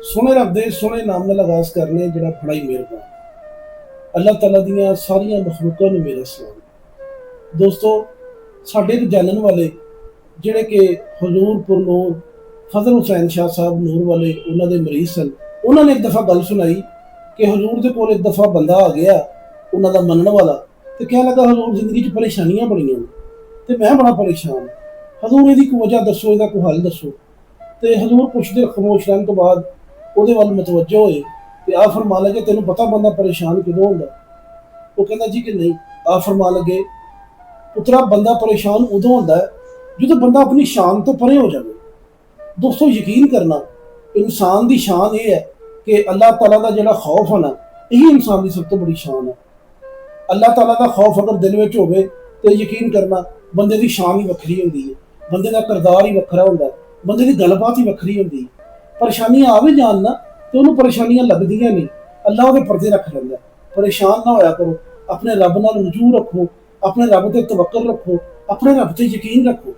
सोने रब दे सोने नाम नाल आगाज़ करने जिहड़ा बड़ा ही मेहरबान अल्लाह तआला दीयां सारियां मखलूकां नूं मेरा सलाम। दोस्तों, साडे इक जानन वाले जिहड़े कि हजूर पुरनूर फजल हुसैन शाह साहब नूर वाले उन्हां दे मरीज सन, उन्हां ने एक दफ़ा गल सुनाई कि हजूर दे कोल एक दफ़ा बंदा आ गया उन्हां दा मनण वाला ते कहण लगा हजूर जिंदगी च परेशानियां बड़ियां ने ते मैं बड़ा परेशान। हजूर इहदी कोई वजह दस्सो, इहदा कोई हल दस्सो। ते हजूर कुछ देर खामोश रहने तो बाद ਉਹਦੇ ਵੱਲ ਮੁਤਵੱਜੋ ਹੋਏ ਤੇ ਆ ਫਰਮਾਨ ਲੱਗੇ ਤੈਨੂੰ ਪਤਾ ਬੰਦਾ ਪਰੇਸ਼ਾਨ ਕਿਦੋਂ ਹੁੰਦਾ? ਉਹ ਕਹਿੰਦਾ ਜੀ ਕਿ ਨਹੀਂ। ਆ ਫਰਮਾਨ ਲੱਗੇ ਪੁੱਤਰਾ ਬੰਦਾ ਪਰੇਸ਼ਾਨ ਉਦੋਂ ਹੁੰਦਾ ਜਦੋਂ ਬੰਦਾ ਆਪਣੀ ਸ਼ਾਨ ਤੋਂ ਪਰੇ ਹੋ ਜਾਵੇ। ਦੋਸਤੋ, ਯਕੀਨ ਕਰਨਾ ਇਨਸਾਨ ਦੀ ਸ਼ਾਨ ਇਹ ਹੈ ਕਿ ਅੱਲਾਹ ਤਾਲਾ ਦਾ ਜਿਹੜਾ ਖੌਫ ਹੈ ਨਾ, ਇਹੀ ਇਨਸਾਨ ਦੀ ਸਭ ਤੋਂ ਬੜੀ ਸ਼ਾਨ ਹੈ। ਅੱਲਾਹ ਤਾਲਾ ਦਾ ਖੌਫ ਅਗਰ ਦਿਲ ਵਿੱਚ ਹੋਵੇ ਤੇ ਯਕੀਨ ਕਰਨਾ ਬੰਦੇ ਦੀ ਸ਼ਾਨ ਹੀ ਵੱਖਰੀ ਹੁੰਦੀ ਹੈ, ਬੰਦੇ ਦਾ ਕਿਰਦਾਰ ਹੀ ਵੱਖਰਾ ਹੁੰਦਾ, ਬੰਦੇ ਦੀ ਗੱਲਬਾਤ ਹੀ ਵੱਖਰੀ ਹੁੰਦੀ ਹੈ। परेशानियां आवे जान ना तो उन्होंने परेशानियां लगदियां नहीं, अल्लाह के पर्दे रख लेंदा। परेशान ना होया करो, अपने रब नाल रजू रखो, अपने रब ते तवक्कल रखो, अपने रब ते यकीन रखो।